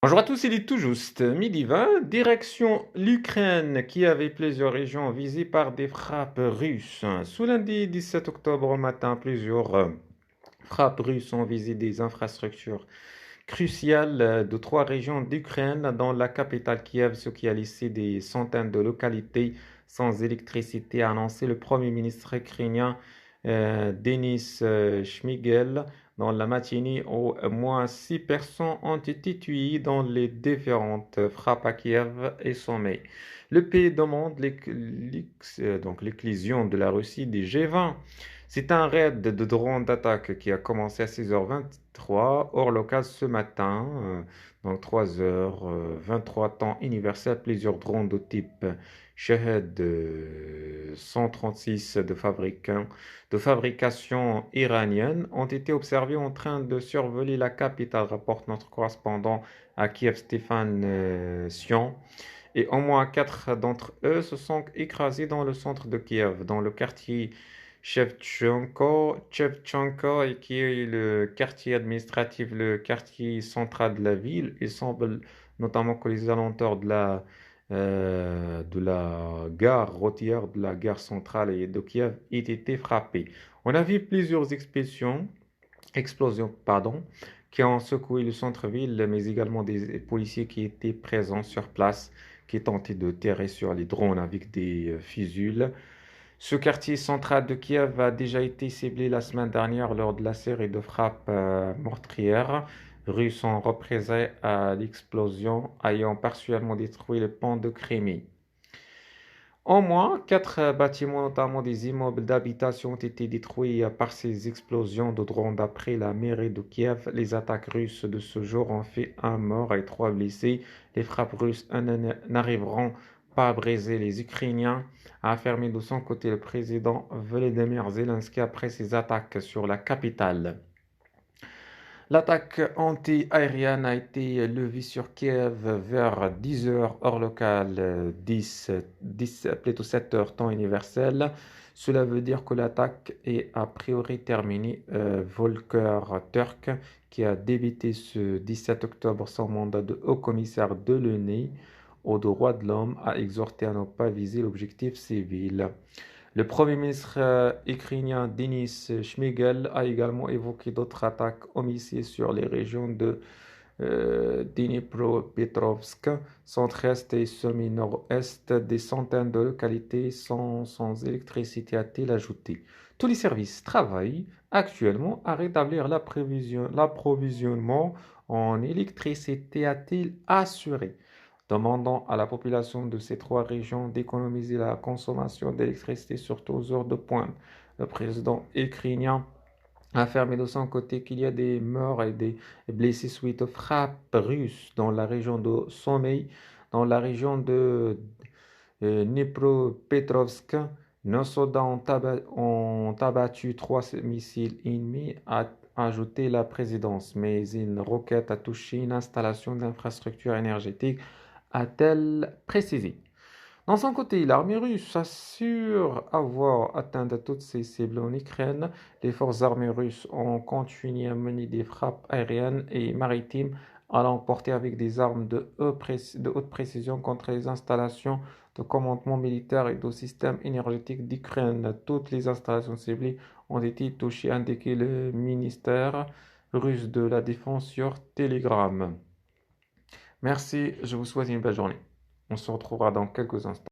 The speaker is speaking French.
Bonjour à tous, il est tout juste midi 20, direction l'Ukraine qui avait plusieurs régions visées par des frappes russes. Ce lundi 17 octobre au matin, plusieurs frappes russes ont visé des infrastructures cruciales de trois régions d'Ukraine, dont la capitale Kiev, ce qui a laissé des centaines de localités sans électricité, a annoncé le Premier ministre ukrainien Denis Shmyhal. Dans la matinée, au moins 6 personnes ont été tuées dans les différentes frappes à Kiev et Sommet. Le pays demande donc l'éclosion de la Russie des G20. C'est un raid de drones d'attaque qui a commencé à 6h23, heure locale ce matin, donc 3h23 temps universel. Plusieurs drones de type Shahed 136 de fabrication iranienne ont été observés en train de survoler la capitale, rapporte notre correspondant à Kiev, Stéphane Sion. Et au moins quatre d'entre eux se sont écrasés dans le centre de Kiev, dans le quartier Shevchenko, et qui est le quartier administratif, le quartier central de la ville. Il semble notamment que les alentours de la gare routière, de la gare centrale et de Kiev aient été frappés. On a vu plusieurs explosions, qui ont secoué le centre-ville, mais également des policiers qui étaient présents sur place, qui tentaient de tirer sur les drones avec des fusiles. Ce quartier central de Kiev a déjà été ciblé la semaine dernière lors de la série de frappes meurtrières russes en représailles à l'explosion ayant partiellement détruit le pont de Crimée. Au moins quatre bâtiments, notamment des immeubles d'habitation, ont été détruits par ces explosions de drones. D'après la mairie de Kiev, les attaques russes de ce jour ont fait un mort et trois blessés. Les frappes russes n'arriveront pas à briser les Ukrainiens, a affirmé de son côté le président Volodymyr Zelensky après ses attaques sur la capitale. L'attaque anti-aérienne a été levée sur Kiev vers 10h heure locale, 7h temps universel. Cela veut dire que l'attaque est a priori terminée. Volker Turk, qui a débuté ce 17 octobre son mandat de haut-commissaire de l'ONU aux droits de l'homme, a exhorté à ne pas viser l'objectif civil. Le Premier ministre ukrainien Denis Shmyhal a également évoqué d'autres attaques homicides sur les régions de Dnipropetrovsk, centre-est et semi-nord-est. Des centaines de localités sont sans électricité, a-t-il ajouté. Tous les services travaillent actuellement à rétablir l'approvisionnement en électricité, a-t-il assuré, demandant à la population de ces trois régions d'économiser la consommation d'électricité, surtout aux heures de pointe. Le président ukrainien a affirmé de son côté qu'il y a des morts et des blessés suite aux frappes russes dans la région de Sommeil, dans la région de Dnipropetrovsk. Nos soldats ont abattu trois missiles ennemis, a ajouté la présidence, mais une roquette a touché une installation d'infrastructure énergétique, a-t-elle précisé. Dans son côté, l'armée russe assure avoir atteint toutes ses cibles en Ukraine. Les forces armées russes ont continué à mener des frappes aériennes et maritimes allant porter avec des armes de haute précision contre les installations de commandement militaire et de systèmes énergétiques d'Ukraine. Toutes les installations ciblées ont été touchées, a indiqué le ministère russe de la Défense sur Telegram. Merci, je vous souhaite une belle journée. On se retrouvera dans quelques instants.